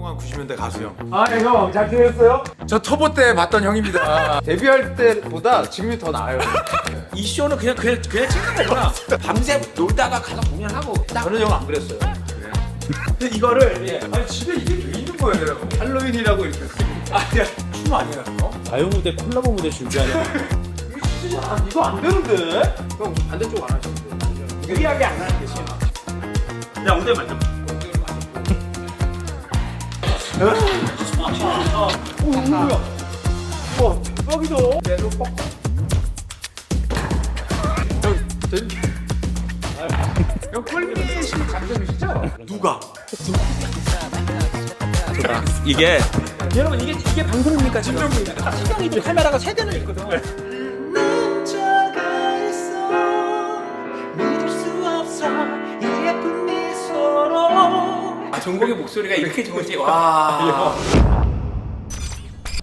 성공한 90년대 가수형. 아, 네, 형, 잘 지냈어요? 저 터보 때 봤던 형입니다. 데뷔할 때보다 지금이 더 나아요. 이 쇼는 그냥 찍는 거구나. 밤새 놀다가 가서 공연하고 딱. 저는 형 안 그랬어요. 근데 이거를 예. 아니 집에 이게 왜 있는 거예요? 할로윈이라고 이렇게. 아니야 춤 아니야. 가요 무대 콜라보 무대 준비하는 이거 안 되는데? 형 반대쪽 안 하셨는데. 유리하게 안 하는 게 싫어. 야 엉덩이 만져. 오 뭐야? 와 대박이다. 내도 뻑. 형 꿀미신 장점이시죠? 누가? 이게 여러분 이게 방송입니까 지금? 신경이 카메라가 세 대는 있거든. 아 정국의 목소리가 이렇게 좋은지 와.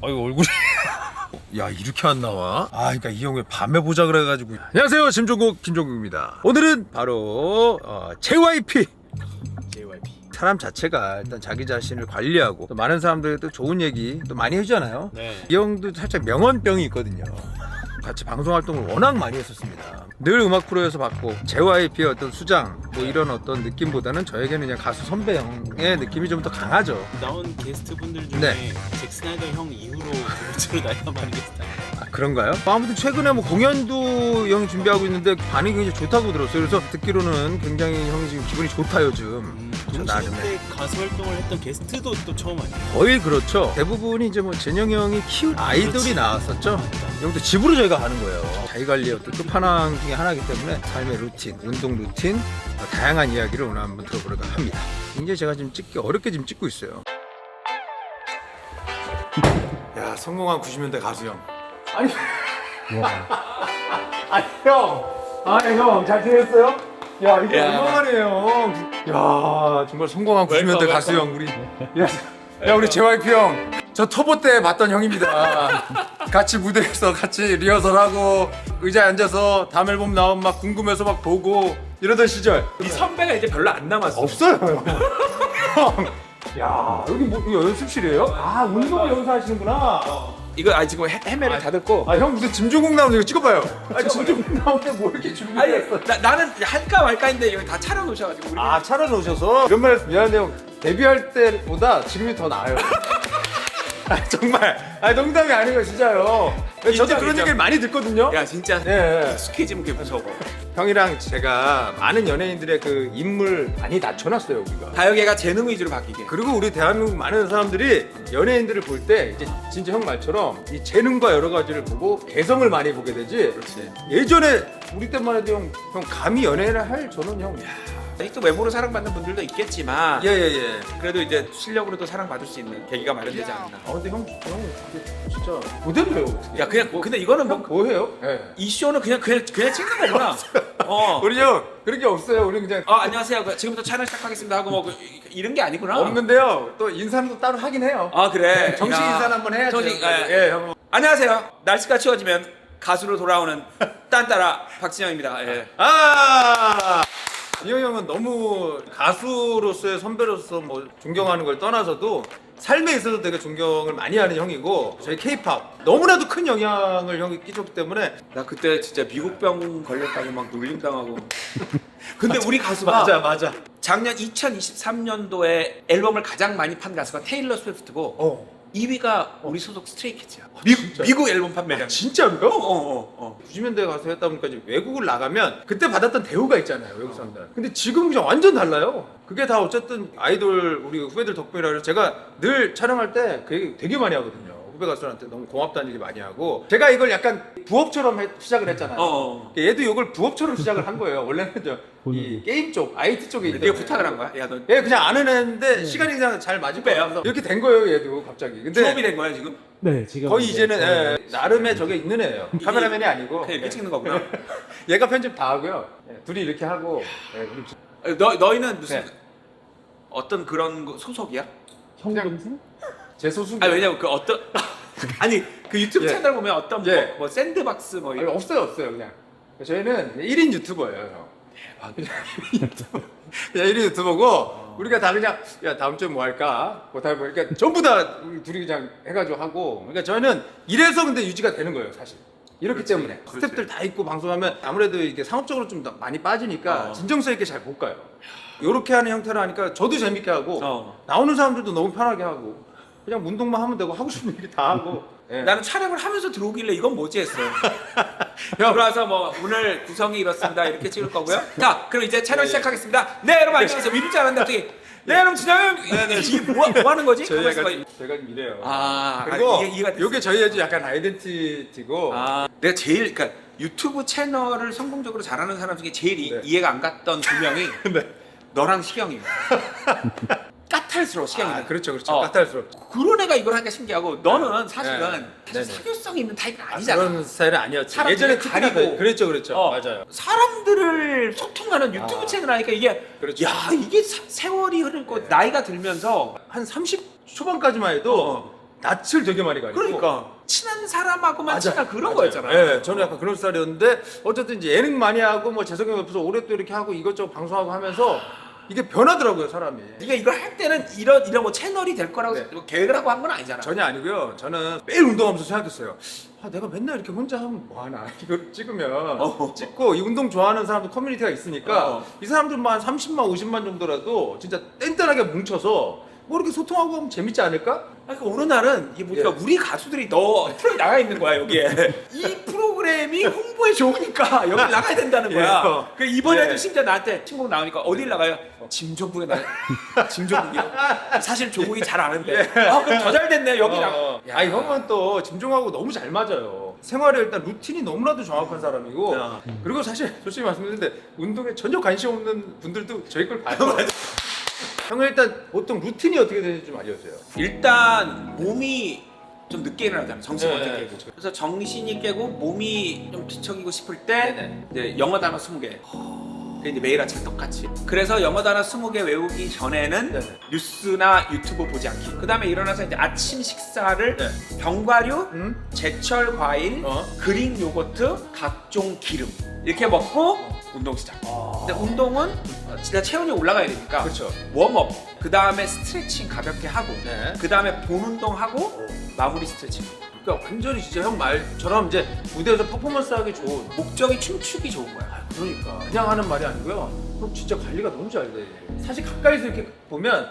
이거 얼굴이 야 이렇게 안 나와? 아 그러니까 이 형 왜 밤에 보자 그래가지고. 안녕하세요 김종국 김종국입니다. 오늘은 바로 JYP. 사람 자체가 일단 자기 자신을 관리하고 또 많은 사람들이 또 좋은 얘기 또 많이 해주잖아요. 네. 이 형도 살짝 명언병이 있거든요. 같이 방송 활동을 워낙 많이 했었습니다. 늘 음악 프로에서 봤고 JYP의 어떤 수장 뭐 이런 어떤 느낌보다는 저에게는 그냥 가수 선배 형의 느낌이 좀 더 강하죠. 나온 게스트 분들 중에 네. 잭 스나이더 형 이후로 도대체로 나이가 많은 게스트 아, 그런가요? 아무튼 최근에 뭐 공연도 형이 준비하고 있는데 반응이 굉장히 좋다고 들었어요. 그래서 듣기로는 굉장히 형이 지금 기분이 좋다 요즘. 저 나름에. 동시대 가수 활동을 했던 게스트도 또 처음 아니에요? 거의 그렇죠. 대부분이 이제 뭐 재영이 형이 키운 아이돌이 그렇지. 나왔었죠. 이 형도 집으로 저희가 가는 거예요. 자기 관리의 어떤 끝판왕 중에 하나이기 때문에 삶의 루틴, 운동 루틴, 다양한 이야기를 오늘 한번 들어보려고 합니다. 굉장히 제가 지금 찍기 어렵게 지금 찍고 있어요. 야 성공한 90년대 가수 형. 아니, 아니, 형. 아, 네, 형, 잘 지냈어요? 야 이거 얼마만이에요. 야 정말 성공한 90년대 가수 형 우리. 야 우리 JYP 형. 저 터보 때 봤던 형입니다. 같이 무대에서 같이 리허설하고 의자에 앉아서 다음 앨범 나오면 막 궁금해서 막 보고 이러던 시절. 이 선배가 이제 별로 안 남았어. 없어요 형. 야 여기 뭐 이거 연습실이에요? 아 운동 연습하시는구나. 이거 지금 헤매를 다 듣고. 아 형 무슨 짐종국 나오는 거 찍어봐요. 아 짐종국 나오는데 뭐 이렇게 아니 준비했어? 나는 할까 말까인데 여기 다 차려놓으셔가지고 우리. 아 차려놓으셔서 이런 말 미안한데요. 데뷔할 때보다 지금이 더 나아요. 아, 정말 농담이 아니고 진짜요. 저도 인정, 그런 인정. 얘기를 많이 듣거든요. 야 진짜 예. 익숙해지면 그게 무서워. 형이랑 제가 많은 연예인들의 그 인물 많이 낮춰놨어요 우리가. 다육애가 재능 위주로 바뀌게. 그리고 우리 대한민국 많은 사람들이 연예인들을 볼 때 이제 진짜 형 말처럼 이 재능과 여러 가지를 보고 개성을 많이 보게 되지. 그렇지. 예전에 우리 때만 해도 형 감히 연예인을 할 저는 형. 또 외모로 사랑받는 분들도 있겠지만 예예예. 그래도 이제 실력으로도 사랑받을 수 있는 계기가 마련되지 않나. 아 근데 형 진짜 모델이에요. 야 그냥 근데 이거는 뭐 뭐 해요? 예. 이 쇼는 그냥 찍는 거구나. 우리 형 그런 게 없어요. 우리 그냥 안녕하세요. 지금부터 촬영 시작하겠습니다 하고 뭐 이런 게 아니구나. 없는데요. 또 인사는 또 따로 하긴 해요. 아 그래. 정식 야. 인사는 한번 해야죠. 정식, 예, 형. 안녕하세요. 날씨가 추워지면 가수로 돌아오는 딴따라 박진영입니다. 예. 이형 형은 너무 가수로서의 선배로서 뭐 존경하는 걸 떠나서도 삶에 있어서 되게 존경을 많이 하는 형이고 저희 K-팝 너무나도 큰 영향을 형이 끼쳤기 때문에 나 그때 진짜 미국병 걸렸다고 막 놀림당하고. 근데 우리 가수가 맞아. 작년 2023년도에 앨범을 가장 많이 판 가수가 테일러 스위프트고 2위가 우리 소속 스트레이키즈야. 미국 앨범 판매량. 진짜로요? 90년대 가수 했다 보니까 이제 외국을 나가면 그때 받았던 대우가 있잖아요 외국 사람들. 근데 지금 그냥 완전 달라요. 그게 다 어쨌든 아이돌 우리 후배들 덕분이라 그래서 제가 늘 촬영할 때 그 얘기 되게 많이 하거든요. 후배 가수들한테 너무 고맙다는 얘기 많이 하고 제가 이걸 약간 부업처럼 시작을 했잖아요. 얘도 이걸 부업처럼 시작을 한 거예요. 원래는 이 게임 쪽, IT 쪽에 있던 네가 부탁을 한 거야? 야, 너 얘 그냥 아는 애인데 시간이 그냥 잘 맞을 거야. 그래서 이렇게 된 거예요 얘도 갑자기. 근데 수업이 된 거야 지금? 네 지금 거의 이제는 나름의 저게 있는 애예요. 카메라맨이 아니고 그냥 이렇게 찍는 거구나. 얘가 편집 다 하고요. 둘이 이렇게 하고 너희는 무슨 네. 어떤 그런 소속이야? 형 동생? 제 소속. 아니 왜냐면 그 어떤 아니 그 유튜브 예. 채널 보면 어떤 예. 뭐 샌드박스 뭐 아니, 없어요 그냥. 저희는 1인 유튜버예요. 형. 그냥 1인 유튜버고 우리가 다 그냥 야 다음 주에 뭐 할까? 뭐 다 그러니까 전부 다 우리 둘이 그냥 해가지고 하고 그러니까 저희는 이래서 근데 유지가 되는 거예요 사실. 이렇기 때문에 스태프들 다 있고 방송하면 아무래도 이게 상업적으로 좀 더 많이 빠지니까 진정성 있게 잘 못 가요. 이렇게 하는 형태로 하니까 저도 재밌게 하고 나오는 사람들도 너무 편하게 하고 그냥 운동만 하면 되고 하고 싶은 얘기 다 하고. 예. 나는 촬영을 하면서 들어오길래 이건 뭐지 했어요. 들어와서 뭐 오늘 구성이 이렇습니다 이렇게 찍을 거고요. 자 그럼 이제 촬영 시작하겠습니다. 네 여러분 안녕하세요. 이럴 줄 알았는데 어떻게 네 여러분 진영 이게 뭐 하는 거지? 저희가 좀 이래요. 그리고 그리고 이게 저희 아주 약간 아이덴티티고 내가 제일 그러니까 유튜브 채널을 성공적으로 잘하는 사람 중에 제일 이해가 안 갔던 두 명이 너랑 시경이에요. 까탈스러워 시경이는. 그렇죠 까탈스러워. 그런 애가 이걸 하니까 신기하고 너는 사실은 사교성 있는 타입이 아니잖아. 그런 스타일은 아니었지. 사람들을 예전에 특히나 가리고. 그랬죠 맞아요. 사람들을 소통하는 유튜브 채널 하니까 이게 그렇죠. 야 이게 세월이 흐르고 나이가 들면서 한 30 초반까지만 해도 낯을 되게 많이 가리고 그러니까 친한 사람하고만 친한 그런 거였잖아. 예, 저는 약간 그런 스타일이었는데 어쨌든 이제 예능 많이 하고 뭐 재석이 형 옆에서 오래 또 이렇게 하고 이것저것 방송하고 하면서 이게 변하더라고요 사람이. 네가 이걸 할 때는 이런 뭐 채널이 될 거라고 뭐 계획을 하고 한 건 아니잖아. 전혀 아니고요. 저는 매일 운동하면서 생각했어요. 내가 맨날 이렇게 혼자 하면 뭐하나 이걸 찍으면 찍고 이 운동 좋아하는 사람들 커뮤니티가 있으니까 이 사람들만 30만 50만 정도라도 진짜 뗀뗀하게 뭉쳐서 뭐 이렇게 소통하고 하면 재밌지 않을까? 그러니까 어느 날은 이게 뭐니까 우리 가수들이 너 프로에 나가 있는 거야 여기에. 이 프로그램이 홍보에 좋으니까 여기 나가야 된다는 거야. 그 이번에도 심지어 나한테 친구 나오니까 어딜 나가요? 짐조국에 나. 짐조국이요? 사실 조국이 잘 아는데. 그럼 더 잘 됐네 여기 나가. 야, 형은 또 짐종하고 너무 잘 맞아요. 생활에 일단 루틴이 너무나도 정확한 사람이고 그리고 사실 솔직히 말씀드리는데 운동에 전혀 관심 없는 분들도 저희 걸 봐요. 형은 일단 보통 루틴이 어떻게 되는지 좀 알려주세요. 일단 몸이 좀 늦게 일어나잖아. 정신이 네, 어떻게 네, 깨고. 그래서 정신이 깨고 몸이 좀 뒤척이고 싶을 때 이제 영어 단어 20개. 그게 이제 매일 아침 똑같이. 그래서 영어 단어 20개 외우기 전에는 뉴스나 유튜브 보지 않기. 그 다음에 일어나서 이제 아침 식사를 견과류, 제철 과일, 그릭 요거트, 각종 기름 이렇게 먹고 운동 시작. 근데 운동은 진짜 체온이 올라가야 되니까 그렇죠. 웜업, 그 다음에 스트레칭 가볍게 하고, 그 다음에 본 운동하고 마무리 스트레칭. 그러니까 완전히 진짜 형 말처럼 이제 무대에서 퍼포먼스하기 좋은 목적이 춤추기 좋은 거야. 그러니까 그냥 하는 말이 아니고요. 그럼 진짜 관리가 너무 잘 돼. 사실 가까이서 이렇게 보면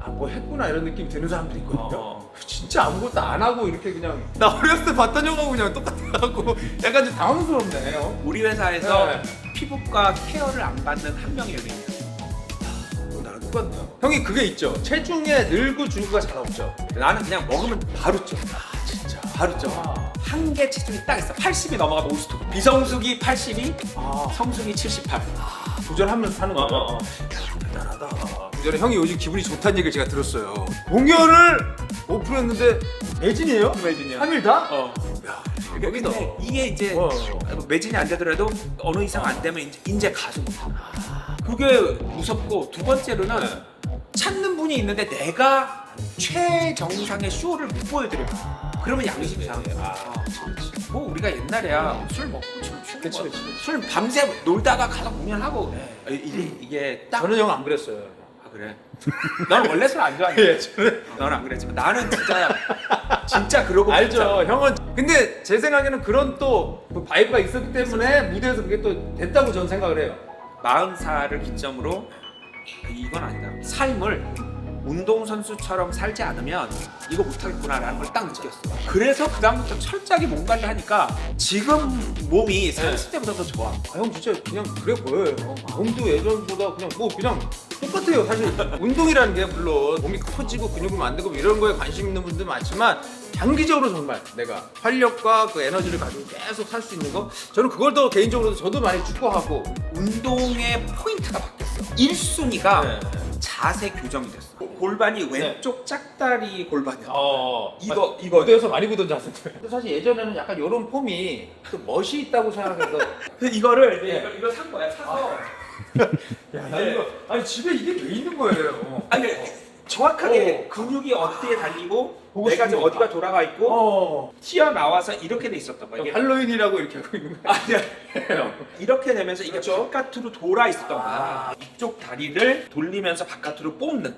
뭐 했구나 이런 느낌 드는 사람들이 있거든요. 진짜 아무것도 안 하고 이렇게 그냥 나 어렸을 때 봤던 형하고 그냥 똑같아갖고 약간 좀 당황스럽네요. 우리 회사에서 피부과 케어를 안 받는 한 명이 여기 있어요. 나랑 똑같네요. 형이 그게 있죠. 체중에 늘고 줄고가 잘 없죠. 나는 그냥 먹으면 바로 쪄. 진짜. 바로 쪄. 한계 체중이 딱 있어. 80이 넘어가면 오스토. 비성숙이 82, 성숙이 78. 조절하면서 사는 거죠. 대단하다. 전에 형이 요즘 기분이 좋다는 얘기를 제가 들었어요. 공연을 오픈했는데 매진이에요? 매진이야. 3일 다? 야, 여기다. 근데 이게 이제 매진이 안 되더라도 어느 이상 안 되면 이제 가수 못 하. 그게 무섭고 두 번째로는 찾는 분이 있는데 내가 최정상의 쇼를 못 보여드려. 그러면 양심이 상해. 뭐 우리가 옛날에야 술 먹고 춤추고 술 밤새 놀다가 가서 공연하고 이게 딱. 저는 형 안 그랬어요. 아 그래? 너는 원래 술 안 좋아하니? 너는 안 그랬지만 나는 진짜 그러고 알죠. 진짜. 형은 근데 제 생각에는 그런 또 그 바이브가 있었기 때문에 무대에서 그게 또 됐다고 저는 생각을 해요. 40살을 기점으로 이건 아니다. 삶을 운동선수처럼 살지 않으면 이거 못하겠구나라는 걸 딱 느꼈어. 그래서 그 다음부터 철저하게 몸 관리를 하니까 지금 몸이 30대보다 더 좋아. 형 진짜 그냥 그래 보여요. 몸도 예전보다 그냥 뭐 그냥 똑같아요. 사실 운동이라는 게 물론 몸이 커지고 근육이 만들고 이런 거에 관심 있는 분들 많지만 장기적으로 정말 내가 활력과 그 에너지를 가지고 계속 살 수 있는 거 저는 그걸 더 개인적으로 저도 많이 축구하고 운동의 포인트가 바뀌었어. 1순위가 자세 교정이 됐어. 골반이 왼쪽 짝다리 골반이야. 이거 무대에서 많이 보던 자세인데 사실 예전에는 약간 이런 폼이 또 멋이 있다고 생각해서 이거를 이거 산 거야. 사서 야, 나 이거 아니 집에 이게 왜 있는 거예요? 아니 정확하게 근육이 어디에 달리고 보고 내가 지금 싶으니까. 어디가 돌아가 있고 튀어나와서 이렇게 돼 있었던 거야. 이게 할로윈이라고 이렇게 하고 있는 거야. 아니야. 이렇게 되면서 이게 그렇죠? 바깥으로 돌아 있었던 거야. 이쪽 다리를 돌리면서 바깥으로 뽑는.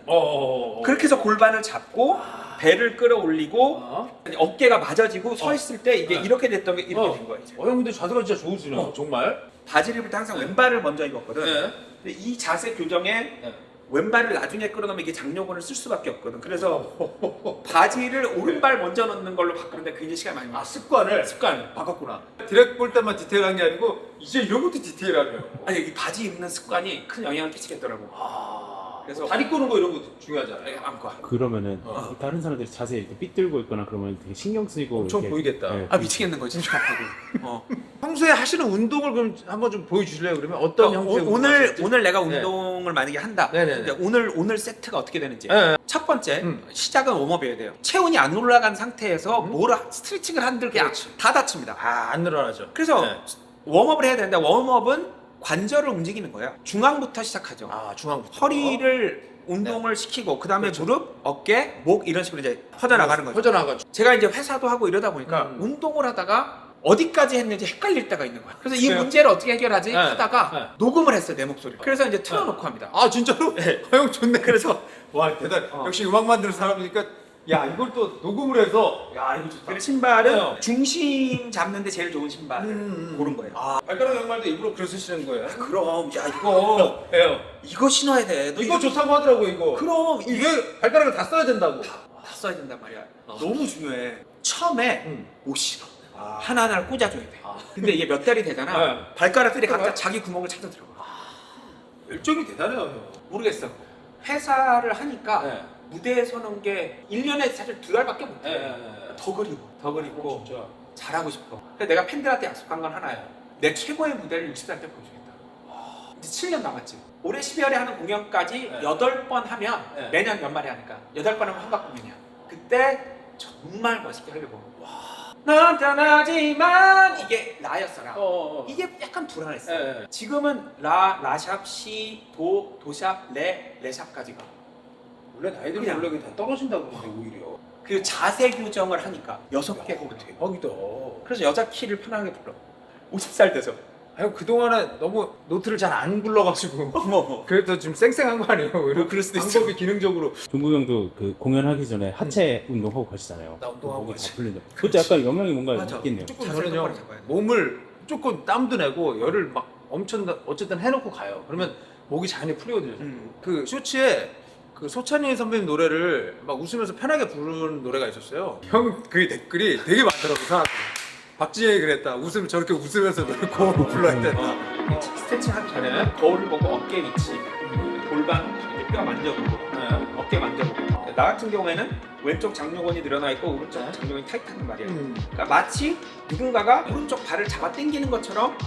그렇게 해서 골반을 잡고 배를 끌어올리고 어깨가 맞아지고 서 있을 때 이게 이렇게 됐던 게 이렇게 된 거야. 이제. 형 근데 자세가 진짜 좋으시네요. 정말. 바지를 입을 때 항상 왼발을 먼저 입었거든. 네. 근데 이 자세 교정에 왼발을 나중에 끌어놓으면 이게 장요근을 쓸 수밖에 없거든. 그래서 바지를 오른발 먼저 넣는 걸로 바꾸는데 굉장히 시간이 많이 걸려. 습관 바꿨구나. 디렉 볼 때만 디테일한 게 아니고 이제 이런 것도 디테일하네요. 아니 이 바지 입는 습관이 큰 영향을 끼치겠더라고. 그래서 다리 꼬는 거 이런 것도 중요하잖아요. 안과. 그러면은 다른 사람들이 자세히 이렇게 삐뚤고 있거나 그러면 되게 신경 쓰이고 엄청 이렇게- 보이겠다. 네. 아 미치겠는 거지. 평소에 하시는 운동을 그럼 한번 좀 보여주실래요? 그러면 어떤 형태의 운동을 하실지? 오늘 내가 네. 운동을 만약에 한다. 네네네. 근데 오늘 세트가 어떻게 되는지. 네. 첫 번째 음. 시작은 웜업이어야 돼요. 체온이 안 올라간 상태에서 스트레칭을 한들 그냥 다 다칩니다. 안 늘어나죠. 그래서 네. 웜업을 해야 되는데 웜업은 관절을 움직이는 거예요. 중앙부터 시작하죠. 중앙부터. 허리를 운동을 시키고 그 다음에 무릎, 어깨, 목 이런 식으로 이제 퍼져나가는 거죠. 퍼져나가죠. 제가 이제 회사도 하고 이러다 보니까 운동을 하다가 어디까지 했는지 헷갈릴 때가 있는 거야. 그래서 이 그래요? 문제를 어떻게 해결하지 네. 하다가 네. 녹음을 했어요, 내 목소리를. 그래서 이제 틀어놓고 합니다. 아 진짜로? 네. 형 좋네. 그래서 와 대단. 역시 음악 만드는 사람이니까 야 이걸 또 녹음을 해서 야 이거 좋다. 그리고 신발은 네. 중심 잡는데 제일 좋은 신발 고른 거예요. 발가락 양말도 일부러 그래 쓰시는 거예요? 그럼 야 이거 신어야 돼. 너 이거 좋다고 하더라고 이거. 그럼 이게 발가락을 다 써야 된다고. 다 써야 된단 말이야. 너무 중요해. 처음에 못 신어. 하나하나를 꽂아줘야 돼. 근데 이게 몇 달이 되잖아. 네. 발가락들이 각자 자기 구멍을 찾아 들어가. 열정이 대단해요 형. 모르겠어. 회사를 하니까 네. 무대에 서는 게 1년에 사실 2달밖에 못해. 네. 더 그리고 진짜. 잘하고 싶어. 근데 내가 팬들한테 약속한 건 하나야. 내 최고의 무대를 60살 때 보여주겠다. 이제 7년 남았지. 올해 12월에 하는 공연까지 8번 하면 매년 연말에 하니까 8번 하면 한박 공연이야. 그때 정말 멋있게 하려고. 넌 떠나지만 이게 라였어라. 이게 약간 불안했어. 지금은 라샵, 시, 도샵, 레샵까지 가. 원래 나이들이 그냥. 원래 다 떨어진다고 그러는데 오히려. 그 자세 교정을 하니까 6개가 대박이다. 그래서 여자 키를 편하게 불러. 50살 돼서. 아유 그동안에 너무 노트를 잘 안 불러가지고 그래도 좀 쌩쌩한 거 아니에요? 그럴 수도 있어. 방법이 기능적으로. 종국 형도 그 공연하기 전에 하체 운동하고 가시잖아요. 나 운동하고 목이 가지. 다 풀리죠. 그때 약간 영향이 뭔가 맞아. 있겠네요. 조금 자세를 저는요 똑바로 잡아야 돼. 몸을 조금 땀도 내고 열을 막 엄청 어쨌든 해놓고 가요. 그러면 목이 자연히 풀리거든요. 그 쇼츠에 그 소찬희 선배님 노래를 막 웃으면서 편하게 부르는 노래가 있었어요. 형 그 댓글이 되게 많더라고 사람들이. 박진영이 그랬다. 웃으면 저렇게 웃으면서 노래 고음을 불러야 된다. 스트레칭 하기 전에 거울을 보고 어깨 위치, 골반 이렇게 뼈 만져보고 어깨 만져보고. 나 같은 경우에는 왼쪽 장요근이 늘어나 있고 오른쪽 장요근이 타이트한 말이에요. 그러니까 마치 누군가가 오른쪽 발을 잡아 당기는 것처럼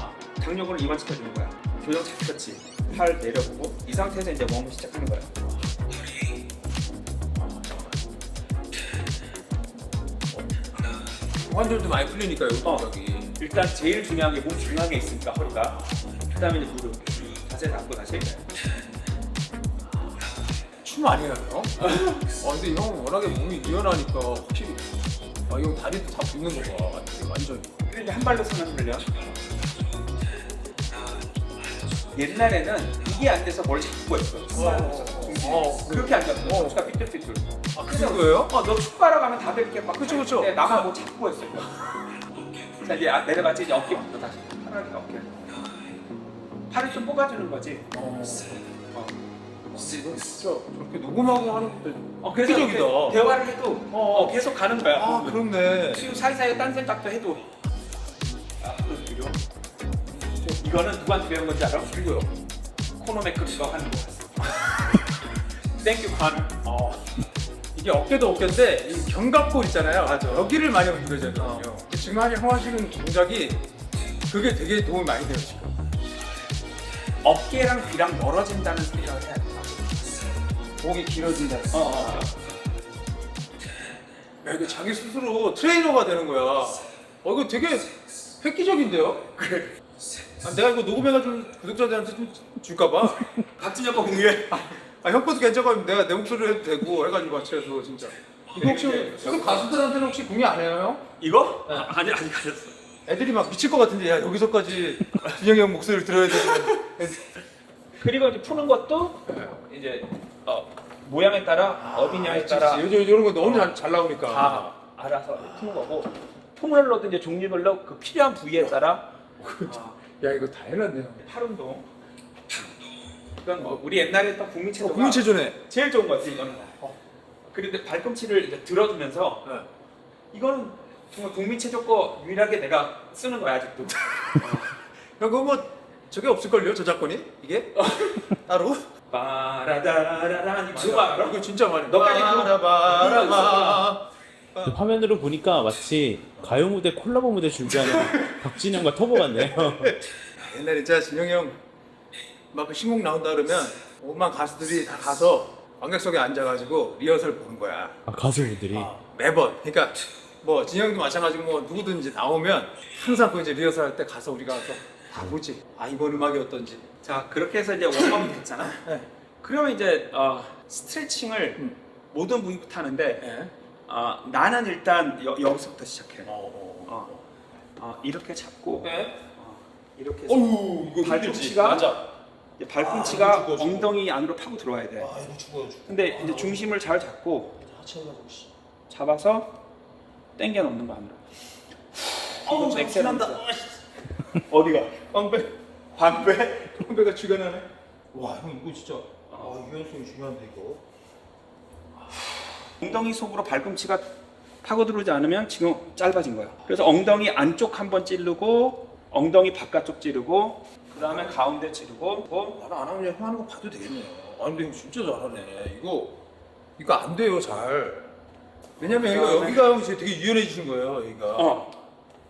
장요근을 이완시켜주는 거야. 교정 잘 그렇지. 팔 내려보고 이 상태에서 이제 웜을 시작하는 거야. 관절도 많이 풀리니까 여기 동작이. 일단 제일 중요한 게 몸 중앙에 있으니까 허리가. 그다음에 이제 무릎. 자세 잡고 다시. 춤 아니에요 형? 근데 형 워낙에 몸이 유연하니까 확실히 형 다리도 다 붙는 거 봐. 완전히. 이렇게 한 발로 서는 훈련. 옛날에는 이게 안 돼서 뭘 잡고 했어. 그렇게 앉았어. 척추가 삐뚤삐뚤. 그 정도예요? 너 축구하러 가면 다들 이렇게 막 그쵸, 그쵸. 근데 나만 뭐 잡고 했어. 자 이제 내려갔지 이제 어깨 맞고 다시 편하게 어깨. 팔을 좀 뽑아주는 거지. 저렇게 녹음하고 하는 것도 그래서 획기적이다. 이렇게 대화를 해도 계속 가는 거야. 그렇네. 그리고 사이사이에 딴 생각도 해도. 그리고 이거는 누구한테 배운 건지 알아? 그리고요. 코너 매크가 하는 거 같아. 땡큐 관. 이게 어깨도 어깨인데 이 견갑골 있잖아요. 여기를 많이 움직여줘요. 지금 하시는 동작이 그게 되게 도움이 많이 돼요 지금. 어깨랑 귀랑 멀어진다는 생각을 해야 돼. 목이 길어진다. 야, 이게 자기 스스로 트레이너가 되는 거야. 이거 되게 획기적인데요? 그래. 아, 내가 이거 녹음해가지고 구독자들한테 좀 줄까봐. 박진영 거 공유해. 형 것도 괜찮고 내가 내 목소리를 해도 되고 해가지고 같이 해서 진짜. 이거 혹시 지금 가수들한테는 혹시 공유 안 해요, 형? 이거? 네. 아니 가졌어. 애들이 막 미칠 것 같은데 야 여기서까지 진영이 형 목소리를 들어야 되는. 그리고 이제 푸는 것도 이제 모양에 따라 어디냐에 따라 요즘 이런 거 너무 잘 나오니까. 다 알아서 푸는 거고 포뮬러도 이제 종류별로 그 필요한 부위에 따라 야 이거 다 해놨네. 팔 운동. 이건 뭐 우리 옛날에 했던 국민체조가 국민체조네. 제일 좋은 거지 이거는. 그런데 발꿈치를 이제 들어주면서 네. 이거는 정말 국민체조 거 유일하게 내가 쓰는 거야 아직도. 형 그거 뭐 저게 없을걸요 저작권이 이게 따로? 빠라다라란 이거 알아? 이거 진짜 많이. 너까지 그거 바라바라바. 그 화면으로 보니까 마치 가요 무대 콜라보 무대 준비하는 박진영과 터보 같네요. 옛날에 진짜 진영이 형 막 그 신곡 나온다 그러면 오만 가수들이 다 가서 관객석에 앉아가지고 리허설 보는 거야. 아, 가수분들이. 매번. 그러니까 뭐 진영도 마찬가지고 뭐 누구든지 나오면 항상 그 이제 리허설 할 때 가서 우리가 가서 다 보지. 아 이번 음악이 어떤지. 자 그렇게 해서 이제 웜업이 됐잖아. 네. 그러면 이제 스트레칭을 모든 부위부터 하는데 네. 나는 일단 여기서부터 시작해. 이렇게 잡고 네. 이렇게 해서 어우 이거 발꿈치가 맞아. 이제 발꿈치가 죽어. 엉덩이 안으로 파고 들어와야 돼. 이거 죽어. 근데 이제 중심을 잘 잡고 잡아서 당겨 놓는 거 안으로. 어우 엑셀 신난다. 어디가? 광배. 반배? 광배가 쥐가 나네. 와 형 이거 진짜 유연성이 중요한데 이거. 엉덩이 속으로 발꿈치가 파고 들어오지 않으면 지금 짧아진 거야. 그래서 엉덩이 안쪽 한번 찌르고 엉덩이 바깥쪽 찌르고 그 다음에 가운데 찌르고 나는 안 하면 형 하는 거 봐도 되겠네. 아 근데 형 진짜 잘하네. 이거 안 돼요 잘. 왜냐면 여기가 형 진짜 되게 유연해지신 거예요 여기가.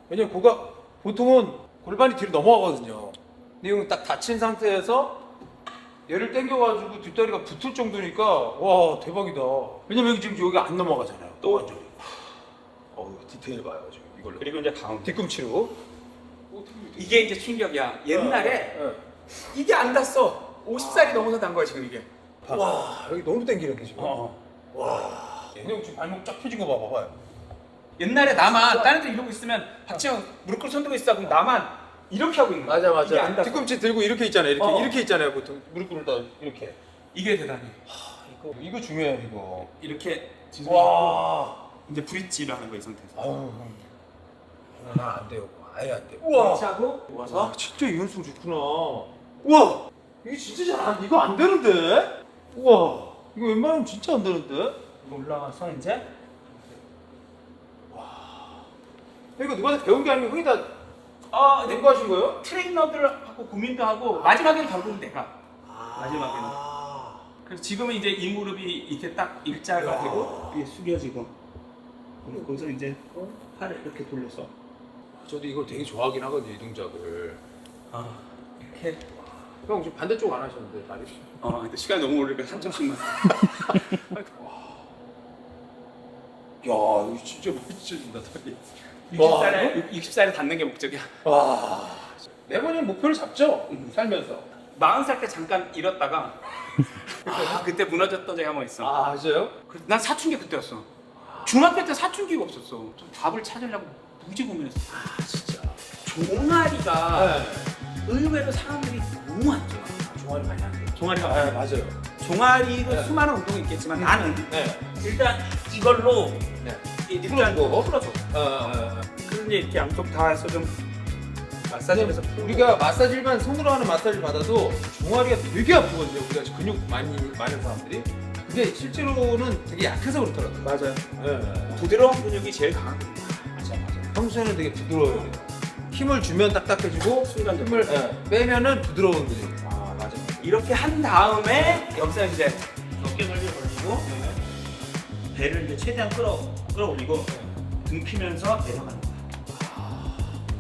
왜냐면 고가 보통은 골반이 뒤로 넘어가거든요. 근데 형 딱 다친 상태에서 얘를 당겨가지고 뒷다리가 붙을 정도니까 와 대박이다. 왜냐면 여기 지금 여기가 안 넘어가잖아요. 또 완전히. 디테일 봐요 지금 이걸로. 그리고 이제 가운데 뒤꿈치로. 이게 이제 충격이야. 옛날에 네. 이게 안 닿았어. 50살이 넘어서 단 거야 지금 이게. 와 여기 너무 당기는데 지금. 어. 와. 형 지금 발목 쫙 펴진 거 봐봐요. 옛날에 나만 다른 데 이러고 있으면 박지영 무릎 꿇고 손 들고 있어. 그럼 나만 이렇게 하고 있는 거야. 이게 안 닿았어. 뒤꿈치 들고 이렇게 있잖아요. 이렇게 어. 이렇게 있잖아요. 보통 무릎 꿇다 이렇게. 이게 대단해. 이거 중요해요 이거. 이렇게 와. 이제 브릿지를 하는 거야 이 상태에서. 아유. 나안 돼요. 아예 안 돼. 브릿지 하고 모아서 와 진짜 유연성 좋구나. 우와. 이게 진짜 잘안 이거 안 되는데? 우와. 이거 웬만하면 진짜 안 되는데? 올라가서 이제 이거 누가 배운 게 아니고 형이 다 근데 연구하신 거예요? 트레이너들하고 고민도 하고 마지막에는 결국은 내가 마지막에는. 그래서 지금은 이제 이 무릎이 이렇게 딱 일자가 되고 이게 숙여지고 거기서 이제 팔을 이렇게 돌려서 저도 이걸 되게 좋아하긴 하거든요 이 동작을. 이렇게 형 지금 반대쪽 안 하셨는데 다리. 근데 시간이 너무 오르니까 3점씩만. 야 이거 진짜 멋지진다 다리. 60살에 닿는 게 목적이야. 와. 매번 목표를 잡죠. 살면서. 40살 때 잠깐 잃었다가 그때 무너졌던 적이 한 번 있어. 아 진짜요? 난 사춘기 그때였어. 중학교 때 사춘기가 없었어. 좀 답을 찾으려고 무지 고민했어. 진짜. 종아리가 의외로 사람들이 너무 안 좋아. 종아리 많이 안 돼. 종아리가 맞아요. 종아리로 수많은 운동이 있겠지만 나는 네. 일단 이걸로 네. 일단 풀어주고. 풀어줘. 그런데 이렇게 양쪽 다 해서 좀 마사지해서 우리가 마사지 일반 손으로 하는 마사지를 받아도 종아리가 되게 아프거든요. 우리가 근육 많은 사람들이. 그게 실제로는 되게 약해서 그렇더라고요. 맞아요. 네. 부드러운 근육이 제일 강한 근육. 맞아. 평소에는 되게 부드러워요. 힘을 주면 딱딱해지고 순간적으로. 힘을 빼면은 부드러운 근육. 맞아. 이렇게 한 다음에 여기서 이제 어깨걸리 걸리고 배를 이제 최대한 끌어올리고 등 피면서 내려가는 거야.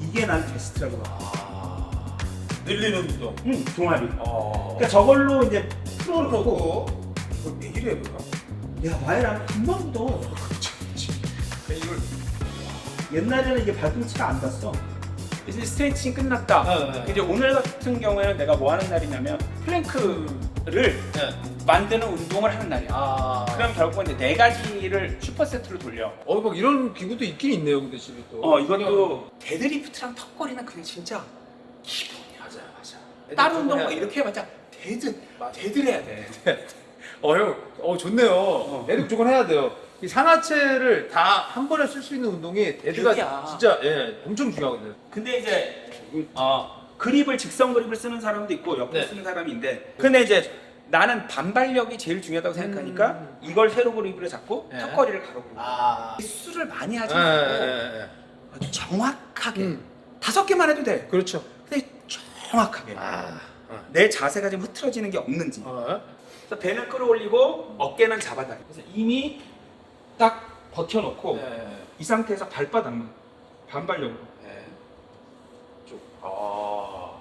이게 난 베스트라고 봐. 늘리는 운동. 종아리. 그러니까 저걸로 이제 풀어놓고 이걸 매일 해볼까? 야 와이랑 금방 묻어. 이걸 옛날에는 이게 발꿈치가 안 닿았어. 이제 스트레칭 끝났다. 네. 이제 오늘 같은 경우에는 내가 뭐 하는 날이냐면 플랭크를 만드는 운동을 하는 날이야. 그럼 결국은 이제 4가지를 슈퍼세트로 돌려. 막 이런 기구도 있긴 있네요, 근데 집에 또. 이것도 데드리프트랑 턱걸이는 그냥 진짜 기본이야. 맞아. 다른 운동 막 이렇게 해봤자 데드를 해야 돼. 형, 좋네요. 애들 무조건 해야 돼요. 이 상하체를 다 한 번에 쓸 수 있는 운동이 데드가 데드야. 진짜 엄청 중요하거든요. 근데 이제 그립을 직선 그립을 쓰는 사람도 있고 옆으로 네. 쓰는 사람이 있는데 근데 이제 나는 반발력이 제일 중요하다고 생각하니까 이걸 세로 그립으로 잡고 네. 턱걸이를 가로 그립. 수를 많이 하지 예, 말고 예. 아주 정확하게 5개만 해도 돼. 그렇죠. 근데 정확하게 내 자세가 지금 흐트러지는 게 없는지. 그래서 배는 끌어올리고 어깨는 잡아다. 그래서 이미 딱 버텨놓고 이 상태에서 발바닥만 반발력으로.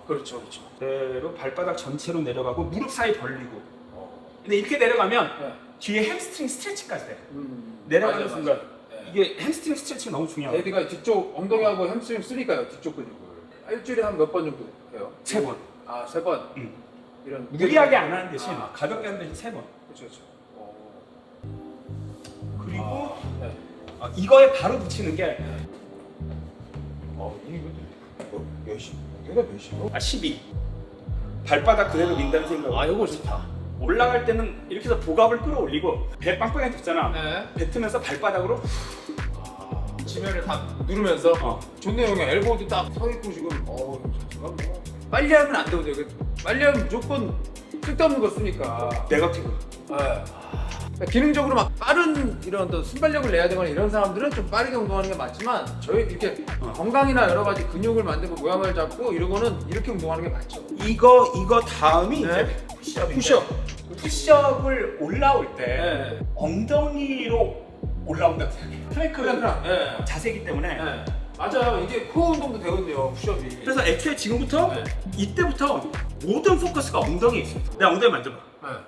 그렇죠. 그대로 발바닥 전체로 내려가고 무릎 사이 벌리고. 근데 이렇게 내려가면 뒤에 햄스트링 스트레칭까지 돼. 내려가는 맞아, 순간 맞아. 이게 햄스트링 스트레칭 너무 중요해. 데드가 뒤쪽 엉덩이하고 햄스트링 쓰니까요, 뒤쪽 근육을. 일주일에 한 몇 번 정도 해요? 3번. 3번. 이런 무리하게 안 하는 대신 가볍게 하는 대신 3번. 그렇죠. 그리고 네. 이거에 바로 붙이는 게 이거 몇시? 내가 몇이요? 12. 발바닥 그대로 민다는 생각. 이거 좋다. 올라갈 때는 이렇게 해서 복압을 끌어올리고 배 빵빵하게 됐잖아. 네. 뱉으면서 발바닥으로 지면을 다 누르면서 좋네요, 형님. 엘보도 딱 서 있고 지금. 뭐. 빨리 하면 안 되거든요. 빨리 하면 무조건 쓸데없는 거 쓰니까. 네거티브. 그러니까 기능적으로 막 빠른 이런 어떤 순발력을 내야 되거나 이런 사람들은 좀 빠르게 운동하는 게 맞지만 저희 이렇게 건강이나 여러 가지 근육을 만들고 모양을 잡고 이러고는 이렇게 운동하는 게 맞죠. 이거 다음이 네. 이제 푸시업인데 푸시업. 푸시업을 올라올 때 네. 엉덩이로 올라온다고 생각해. 플랭크는 네. 자세이기 때문에. 네. 맞아요. 이게 코어 운동도 되거든요, 푸시업이. 그래서 애초에 지금부터 네. 이때부터 모든 포커스가 엉덩이에 있어. 내가 엉덩이 만져봐.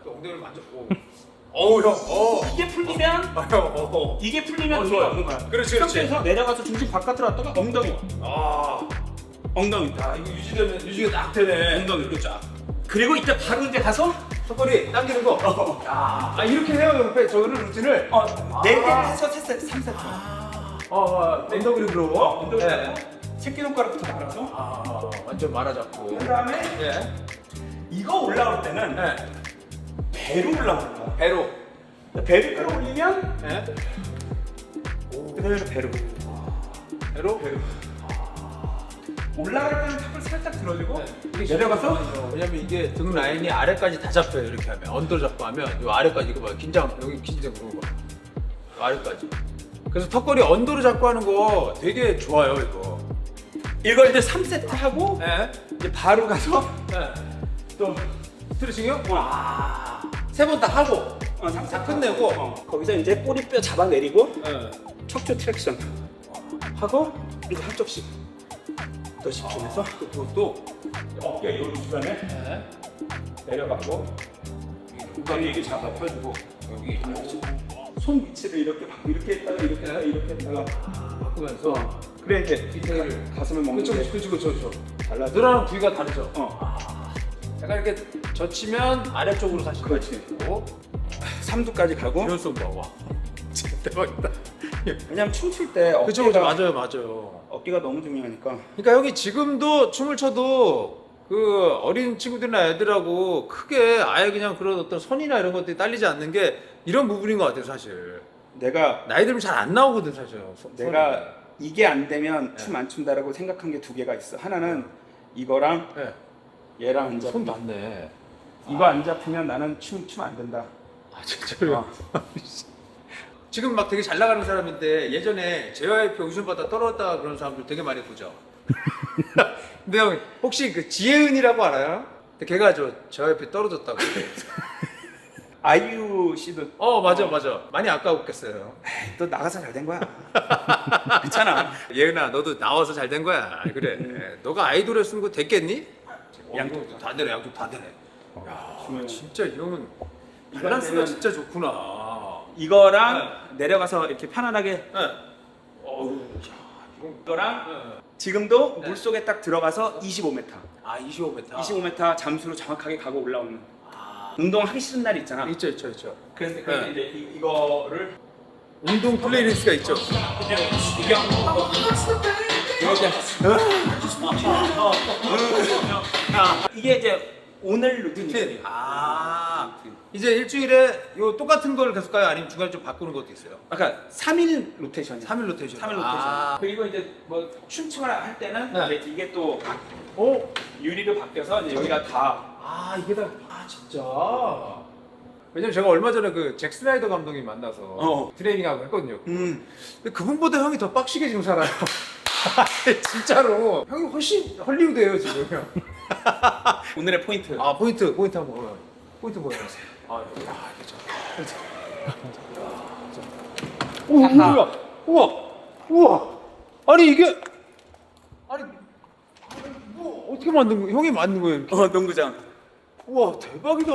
또 엉덩이를 만졌고. 형. 이게 풀리면 형. 이게 풀리면 좋아요. 없는 거야. 그렇지. 상태에서 내려가서 중심 바깥으로 왔다가 엉덩이. 엉덩이. 이거 유지가 딱 되네. 엉덩이 이렇게 쫙. 그리고 이때 바로 이제 가서 턱걸이 당기는 거. 이렇게 해요, 옆에 저는 루틴을. 4개에서 3세트. 엉덩이 그립으로. 엉덩이 새끼손가락부터 말아서. 완전 말아잡고. 그 다음에 예. 이거 올라올 때는 네. 배로 올라오는 거야. 배로. 배를 끌어올리면 네. 그다음에 배로. 배로. 올라갈 때는 턱을 살짝 들어주고 이게 내려가서 왜냐면 이게 등 라인이 아래까지 다 잡혀요. 이렇게 하면 언더 잡고 하면 이 아래까지 이거 봐. 긴장 여기 긴장 그런 거. 아래까지. 그래서 턱걸이 언더로 잡고 하는 거 되게 좋아요, 이거. 이걸 이제 3세트 하고 네. 이제 바로 가서 네. 또 스트레칭이요? 3번 다 하고. 3세트 다 끝내고. 거기서 이제 꼬리뼈 잡아내리고 네. 척추 트랙션 하고 이제 한쪽씩 더 집중해서 또 어깨 요 주변에 네. 내려가고 엉덩이 이렇게 잡아 펴주고 여기 손 위치를 이렇게 했다가 이렇게 했다가 이렇게 했다가 바꾸면서 그래 이제 디테일을. 가슴을 먹는 게 그렇죠. 달라져. 늘어나는 부위가 다르죠. 어. 약간 이렇게 젖히면 아래쪽으로 사실 그렇지. 고 3두까지 가고 이런 쏜다. 와. 진짜 대박이다. 왜냐면 춤출 때 그쵸, 어깨가 맞아요. 어깨가 너무 중요하니까. 그러니까 형이 지금도 춤을 춰도 그 어린 친구들이나 애들하고 크게 아예 그냥 그런 어떤 선이나 이런 것들이 딸리지 않는 게 이런 부분인 것 같아요, 사실. 내가 나이 들면 잘 안 나오거든, 사실. 내가 이게 안 되면 춤 안 춘다라고 생각한 게 2개가 있어. 하나는 이거랑 네. 얘랑 안 잡히면 닿네. 이거 안 잡히면 나는 춤 안 된다. 진짜요? 지금 막 되게 잘 나가는 사람인데 예전에 JYP 오디션 받다 떨어졌다 그런 사람들 되게 많이 보죠. 근데 형 혹시 그 지혜은이라고 알아요? 근데 걔가 저 JYP 떨어졌다고. 아이유 씨도 맞아. 많이 아까웠겠어요. 또 나가서 잘 된 거야. 괜찮아. 예은아 너도 나와서 잘 된 거야. 그래. 너가 아이돌이었으면 그거 됐겠니? 양쪽 다 되네. 양쪽 다 되네. 중요해. 진짜 이 형은 이거 밸런스가 되면- 진짜 좋구나. 이거랑 내려가서 이렇게 편안하게 네. 이거랑 지금도 물속에 딱 들어가서 25m. 아 25m. 25m 잠수로 정확하게 가고 올라오는. 운동하기 싫은 날 있잖아. 있죠. 그래서 네. 이제 이거를 운동 플레이리스트가 있죠. 이게 이제 오늘 루틴이에요. 아 이제 일주일에 요 똑같은 걸 계속 가요? 아니면 중간에 좀 바꾸는 것도 있어요? 그러니까 3일 로테이션이야. 3일 로테이션. 3일 로테이션. 아. 그리고 이제 뭐 춤추거나 할 때는 네. 이제 이게 또 유리로 바뀌어서 이제 여기가 다 아 이게 다 진짜. 왜냐면 제가 얼마 전에 그 잭 스나이더 감독님 만나서 트레이닝하고 했거든요. 근데 그분보다 형이 더 빡시게 지금 살아요. 진짜로 형이 훨씬 헐리우드예요 지금 형. 오늘의 포인트. 아 포인트 한번 보여요. 포인트 보여주세요. 아 이거 우와 아니 이게 아니 뭐 어떻게 만든 거 형이 만든 거예요 이렇게? 농구장. 우와 대박이다.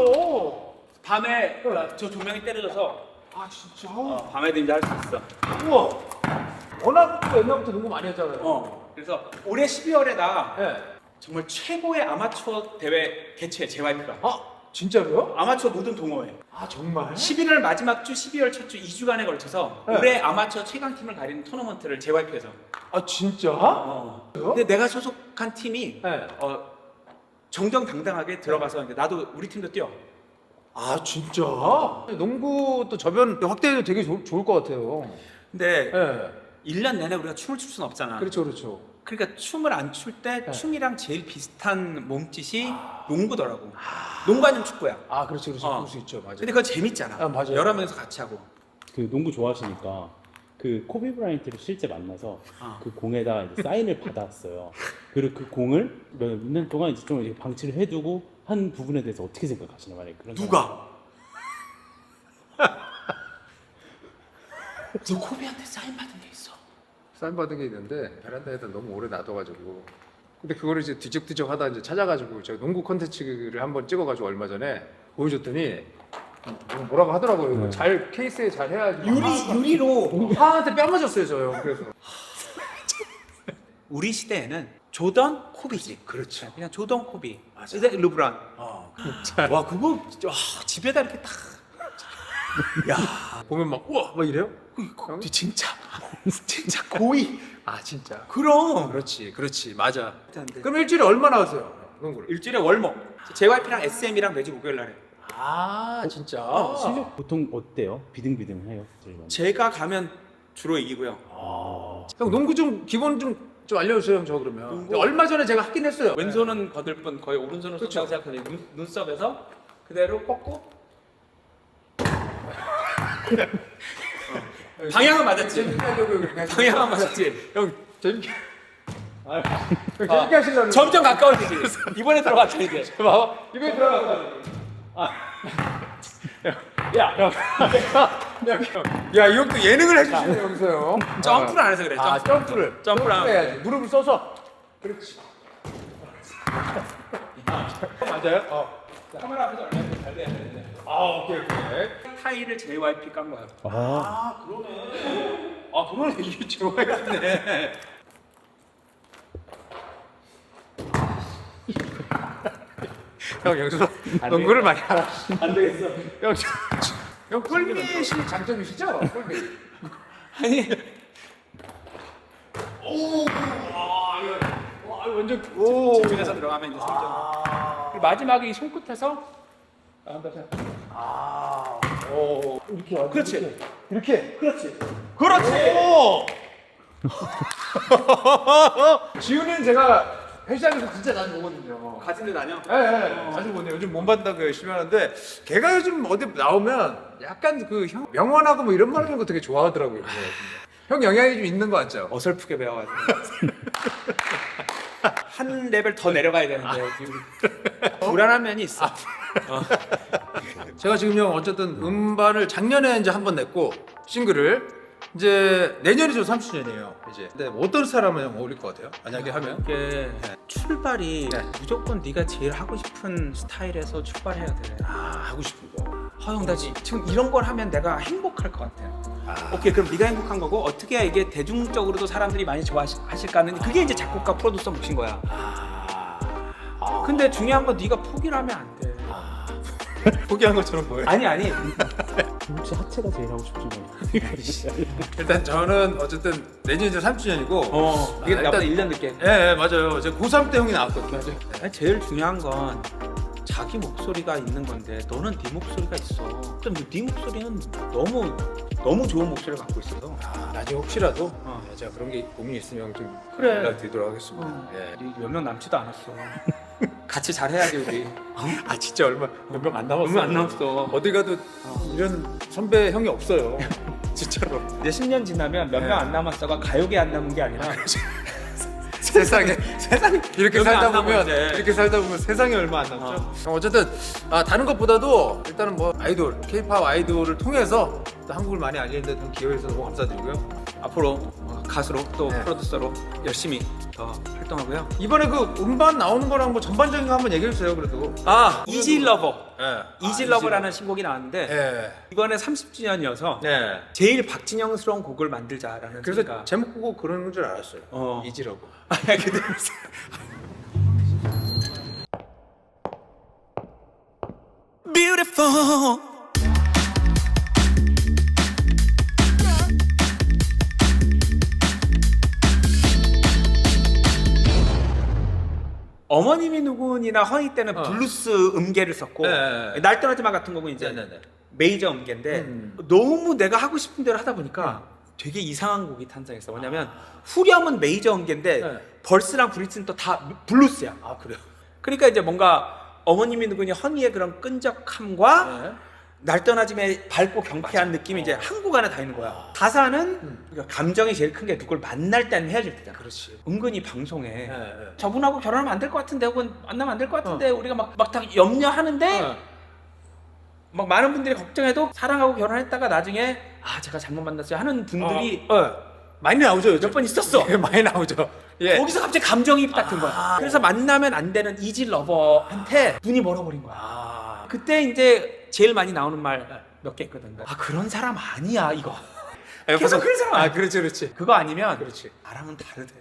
밤에 저 조명이 때려져서 아 진짜. 밤에도 이제 할 수 있어. 우와 워낙 옛날부터 농구 많이 했잖아요. 그래서 올해 12월에 나 네. 정말 최고의 아마추어 대회 개최 JYP가. 아 진짜로요? 아마추어 모든 동호회. 아 정말? 11월 마지막 주, 12월 첫 주 2주간에 걸쳐서 네. 올해 아마추어 최강팀을 가리는 토너먼트를 JYP에서. 아 진짜? 근데 내가 소속한 팀이 네. 정정당당하게 들어가서 이제 나도 우리 팀도 뛰어. 아 진짜? 농구 또 저변 확대해도 되게 좋을 것 같아요. 근데 네. 1년 내내 우리가 춤을 출 수는 없잖아. 그렇죠. 그러니까 춤을 안 출 때 네. 춤이랑 제일 비슷한 몸짓이 농구더라고. 농구 아니면 축구야. 아 그렇죠. 그럴 수 있죠. 맞아요. 근데 그거 재밌잖아. 아, 맞아요. 여러 명이서 같이 하고. 그 농구 좋아하시니까 그 코비 브라이언트를 실제 만나서 그 공에다 이제 사인을 받았어요. 그리고 그 공을 몇 년 동안 이제 좀 이렇게 방치를 해두고 한 부분에 대해서 어떻게 생각하시나요? 만약에 그런 누가? 너 코비한테 사인 받은 게 있어? 사인 받은 게 있는데 베란다에다 너무 오래 놔둬가지고 근데 그거를 이제 뒤적뒤적 하다 이제 찾아가지고 제가 농구 콘텐츠를 한번 찍어가지고 얼마 전에 보여줬더니 뭐라고 하더라고요. 네. 잘 케이스에 잘 해야지. 유리로 하한테 뺨 맞았어요 저 형. 그래서 우리 시대에는 조던 코비지. 그렇죠. 그냥 조던 코비. 이제 르브론. 와 그거 진짜, 집에다 이렇게 딱. 야 보면 막 우와 막 이래요? 진짜 고이. 아 진짜. 그럼. 그렇지 맞아. 그럼 그럼 일주일에 얼마나 하세요 농구를? 일주일에 월목. JYP랑 SM이랑 매주 목요일 날에. 아 진짜. 실력 보통 어때요? 비등비등해요? 제가 가면 주로 이기고요. 형 농구 좀 기본 좀 알려주세요 형 저 그러면. 농구? 얼마 전에 제가 하긴 했어요. 왼손은 거들 뿐 거의 오른손은 그렇죠. 쏜다고 생각하는데 눈썹에서 그대로 뻗고 방향은 맞았지. 방향은 맞았지. 형 재밌게. 재밌게 하시려는. 점점 가까워지지. 이번에 들어갔다 이제. 봐봐. 이거 들어갔다. 야, 이 형도 예능을 해주시네 여기서요. 점프를 안 해서 그래. 아, 점프를. 점프를 안 해야지. 무릎을 써서. 그렇지. 맞아요? 카메라 앞에서 얼마나 잘 돼야 되는데. 아, 오케이. 타일을 JYP 깐 거야. 그러네. 이게 좋아했네. 형 여기서 농구를 많이 알아. 안 되겠어. 형 꿀빛이 장점이시죠? 꿀빛. 아니 완전 오. 집중해서 들어가면 이제 3점. 그리고 마지막에 이 손끝에서 오. 이렇게 완전 그렇지. 이렇게. 그렇지. 오. 지훈이는 제가 헬스장에서 진짜 자주 보거든요. 같은 데 다녀. 예, 자주 보네요. 요즘 몸반다고 열심히 하는데 걔가 요즘 어디 나오면 약간 그 형 명언하고 뭐 이런 말 하는 거 되게 좋아하더라고요. 형 영향이 좀 있는 거 같죠? 어설프게 배워가지고. 한 레벨 더 내려가야 되는데 불안한 면이 있어. 제가 지금 형 어쨌든 음반을 작년에 이제 한 번 냈고 싱글을 이제 내년이죠 30주년이에요 이제. 근데 뭐 어떤 사람은 형 어울릴 것 같아요? 만약에 하면 이게 출발이 네. 무조건 네가 제일 하고 싶은 스타일에서 출발해야 돼. 하고 싶은 거. 형 나 지금 이런 걸 하면 내가 행복할 것 같아. 오케이, 그럼 네가 행복한 거고 어떻게 해야 이게 대중적으로도 사람들이 많이 좋아하실까는 그게 이제 작곡가 프로듀서 몫인 거야. 근데 중요한 건 네가 포기를 하면 안 돼. 포기한 것처럼 보여요. 아니 혹시 하체가 제일 하고 싶은 거예요? 일단 저는 어쨌든 내년 이제 3주년이고 이게 일단- 나보다 1년 늦게. 예, 맞아요. 제가 고3 때 형이 나왔거든요. 아니, 제일 중요한 건 자기 목소리가 있는 건데 너는 네 목소리가 있어. 그럼 네 목소리는 너무 좋은 목소리를 갖고 있어서. 나중에 혹시라도 제가 그런 게 고민이 있으면 좀 그래. 연락드리도록 하겠습니다. 예. 몇 명 남지도 않았어. 같이 잘해야지 우리. 아 진짜 몇 명 안 남았어. 얼마 안 남았어. 어디 가도 이런 선배 형이 없어요. 진짜로. 이제 10년 지나면 몇 명 안 남았어가 가요계 안 남은 게 아니라 세상에 이렇게 몇명 살다 안 남아, 보면 이제. 이렇게 살다 보면 세상에 얼마 안 남죠. 어쨌든 다른 것보다도 일단은 뭐 아이돌, K-팝 아이돌을 통해서 또 한국을 많이 알리는 데 기여해서 너무 감사드리고요. 앞으로 가수로 또 네. 프로듀서로 열심히 더 활동하고요. 이번에 그 음반 나오는 거랑 뭐 전반적인 거 한번 얘기해 주세요. 그래도. 이지 러버. 예. 이지 러버라는 신곡이 나왔는데 예. 이번에 30주년이어서 네. 제일 박진영스러운 곡을 만들자라는 그래서 생각. 제목 보고 그런 줄 알았어요. 이지라고. 근데 Beautiful. 어머님이 누구니나 허니 때는 블루스 음계를 썼고 네. 날 떠나지마 같은 거는 이제 네네네. 메이저 음계인데 너무 내가 하고 싶은 대로 하다 보니까 되게 이상한 곡이 탄생했어. 뭐냐면 후렴은 메이저 음계인데 네. 벌스랑 브릿지는 또 다 블루스야. 아 그래요? 그러니까 이제 뭔가 어머님이 누구니 허니의 그런 끈적함과 네. 날 떠나짐의 밝고 경쾌한 느낌이 이제 한 곡 안에 다 있는 거야. 가사는 그러니까 감정이 제일 큰 게 누굴 만날 때 아니면 헤어질 때잖아. 그렇지. 은근히 방송에 네. 저분하고 결혼하면 안 될 것 같은데 혹은 만나면 안 될 것 같은데 우리가 막 다 염려하는데 막 많은 분들이 걱정해도 사랑하고 결혼했다가 나중에 제가 잘못 만났어요 하는 분들이 많이 나오죠. 몇 번 있었어. 예, 많이 나오죠. 예. 거기서 갑자기 감정이입 같은 거야. 그래서 만나면 안 되는 이지 러버한테 눈이 멀어버린 거야. 그때 이제 제일 많이 나오는 말 몇 개 있거든. 그런 사람 아니야 이거. 계속 그런 사람 아니야. 그렇지. 그거 아니면 그렇지. 나랑은 다르대.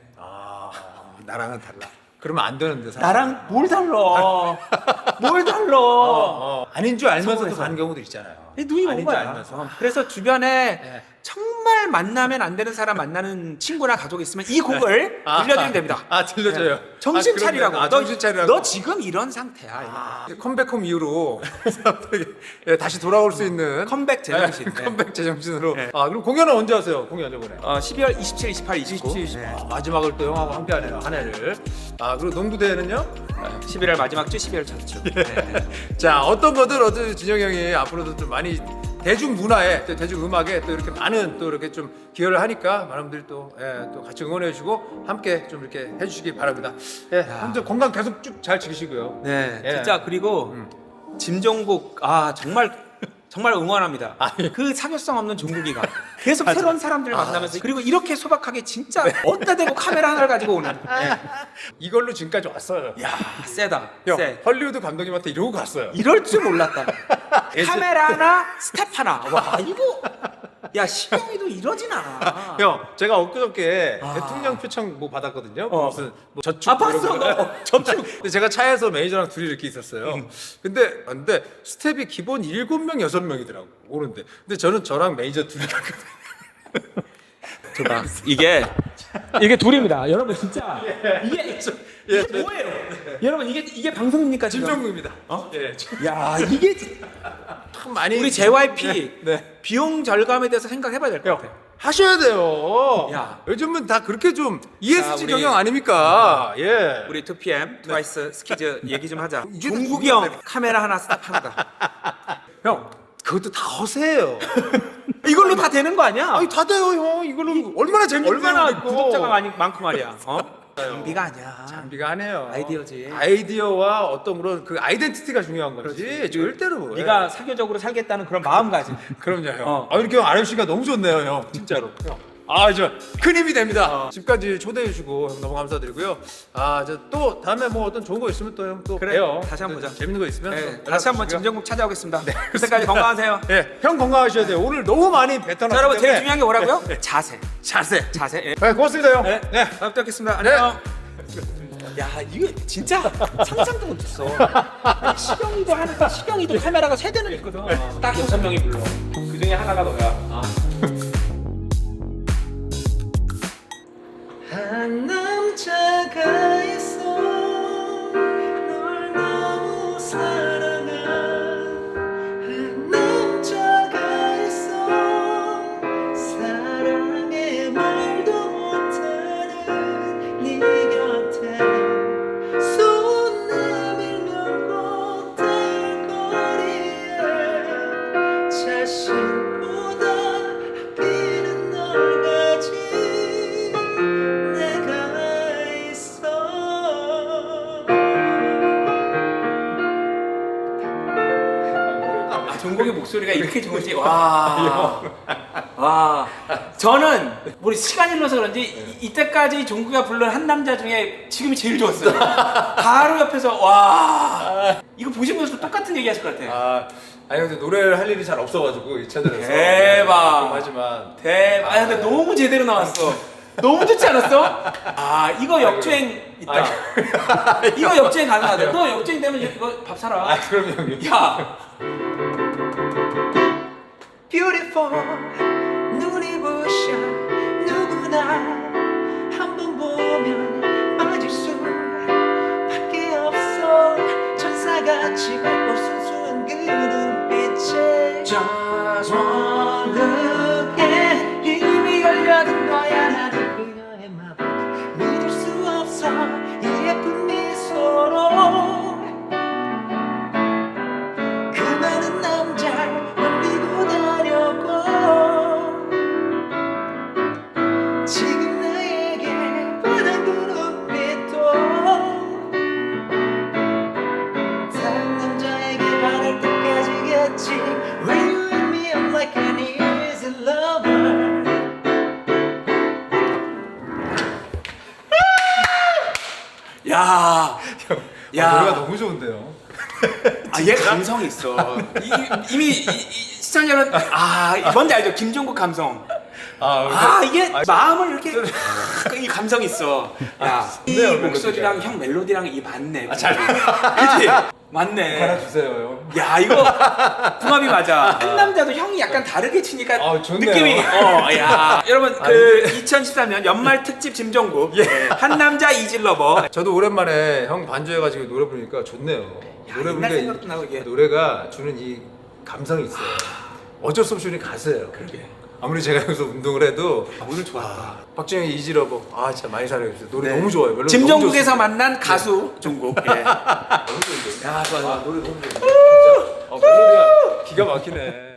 나랑은 달라. 그러면 안 되는데 사실. 나랑 뭘 달라? 뭘 달라? 아닌 줄 알면서도 서울에서. 가는 경우도 있잖아요. 눈이 먼 아닌 줄 거야. 알면서. 그래서 주변에 네. 정말 만나면 안 되는 사람 만나는 친구나 가족이 있으면 이 곡을 들려드리면 됩니다. 들려줘요. 정신 차리라고. 정신 차리라고. 너 지금 이런 상태야. 컴백홈 이후로 예, 다시 돌아올 수 있는 컴백 제정신. 컴백 제정신으로. 그럼 공연은 언제 하세요? 공연 저번에. 12월 27, 28, 29. 27, 마지막을 또 형하고 함께하네요 한 해를. 그리고 농구대회는요? 11월 마지막 주, 12월 첫 주. 자 어떤 거든 어떤 진영이 형이 앞으로도 좀 많이 대중문화에 또 대중음악에 또 이렇게 많은 또 이렇게 좀 기여를 하니까 많은 분들이 또 같이 응원해 주시고 함께 좀 이렇게 해주시기 바랍니다. 아무튼 건강 계속 쭉 잘 지키시고요. 네, 예. 진짜 그리고 짐종국 정말 응원합니다. 그 사교성 없는 종국이가 계속 새로운 사람들 만나면서 그리고 이렇게 소박하게 진짜 어디다 대고 카메라 하나를 가지고 오는. 이걸로 지금까지 왔어요. 야, 세다. 형 세. 헐리우드 감독님한테 이러고 갔어요. 이럴 줄 몰랐다. 카메라 하나, 스텝 하나. 와, 이거 야, 시경이도 이러진 않아. 형 제가 엊그저께 대통령 표창 뭐 받았거든요. 무슨 뭐 저축 뭐 봤어, 이런 거. 너. 저축. 근데 제가 차에서 매니저랑 둘이 이렇게 있었어요. 근데 스텝이 기본 7명 6명이더라고 오는데. 근데 저랑 매니저 둘이 갔거든요. 저봐. 이게 둘입니다. 여러분 진짜 이게 뭐예요? 여러분 이게 방송입니까 지금? 김정국입니다. 야, 이게 참 많이 우리 JYP 네. 비용 절감에 대해서 생각해봐야 될 것 같아. 하셔야 돼요. 야. 요즘은 다 그렇게 좀 ESG 우리- 경영 아닙니까? 예. 우리 2PM 트와이스 스키즈 얘기 좀 하자. 이게 종국이 형 카메라 하나 스탑 하나다. 형 그것도 다 허세예요. 이걸로 다 되는 거 아니야? 다 돼요, 형. 이걸로 얼마나 재밌는 얼마나 내용이 있고. 구독자가 많고 말이야. 장비가 아니야. 장비가 아니에요. 아이디어지. 아이디어와 어떤 그런 그 아이덴티티가 중요한 거지. 절대로. 네가 사교적으로 살겠다는 그런 마음가짐. 그럼요, 형. 이렇게 형 아저씨가 너무 좋네요, 형. 진짜로. 형. 큰 힘이 됩니다. 집까지 초대해 주시고 형 너무 감사드리고요. 또 다음에 뭐 어떤 좋은 거 있으면 또 형 또 그래, 봬요. 다시 한번 보자. 재밌는 거 있으면 네, 또 다시 한번 연락 주시고요. 김정국 찾아오겠습니다. 그때까지 건강하세요. 네, 형 건강하셔야 돼요. 오늘 너무 많이 뱉어놨기 자, 여러분 제일 때문에. 중요한 게 뭐라고요? 자세. 자세. 예. 네, 고맙습니다 형. 네, 네. 다음 또 뵙겠습니다. 안녕. 야, 이거 진짜 상상도 못했어. 시경이도 카메라가 3대는 있거든. 딱 6명이 불러. 그 중에 하나가 너야. 한 남자가 있어 널 너무 사랑한 한 남자가 있어 사랑에 말도 못하는 네 곁에 손 내밀면 꽃들 거리에 자신보다 아끼는 널 가진 종국의 목소리가 이렇게 좋은지 와. 저는 우리 시간이 흘러서 그런지 이때까지 종국이가 부른 한 남자 중에 지금이 제일 좋았어요. 바로 옆에서 와. 이거 보신 분들도 똑같은 얘기 하실 것 같아. 아니 근데 노래를 할 일이 잘 없어가지고 이 채널에서 대박. 하지만 대박. 근데 너무 제대로 나왔어. 너무 좋지 않았어? 이거 역주행 있다. 이거 역주행 가능하다. 너 역주행 되면 이거 밥 사라. 그럼요 형님. 야. Beautiful 눈이 부셔 누구나 한 번 보면 빠질 수밖에 없어 천사같이 밝고 순수한 그 눈빛에 Just one look at 힘이 열려든 거야 나도 그녀의 마음 믿을 수 없어 이 예쁜 미소로 그 많은 남자를 올리고 다녔고 지금 나에게 뻔한 그 눈빛도 다른 남자에게 바랄 때까지겠지 Will you leave me up like an easy lover 야. 노래가 너무 좋은데요. 얘 감성이 있어. 이미 시청자 여러분, 뭔지 알죠? 김종국 감성. 이게 마음을 이렇게 이 감성이 있어. 야, 이 좋네요, 목소리랑 멜로디가. 형 멜로디랑 이 맞네. 그치? 맞네. 갈아주세요 형. 야, 이거 궁합이 맞아. 한 남자도 형이 약간 다르게 치니까 좋네요. 느낌이 야. 여러분 그 2013년 연말 특집 김종국 한 남자 이질러버. 저도 오랜만에 형 반주해가지고 노래 부르니까 좋네요. 노래 옛날 부르니까 생각도 나고 이게. 노래가 주는 이 감성이 있어요. 어쩔 수 없이 우리 가수예요. 그러게. 아무리 제가 여기서 운동을 해도 오늘 좋았다. 박진영의 이지러버 진짜 많이 사랑해주세요. 노래 너무 좋아요. 멜로디 김종국에서 너무 만난 가수 종국. 좋습니다. 너무 좋은데. 야 좋아. 노래 너무 좋은데. 진짜. 멜로디가 기가 막히네.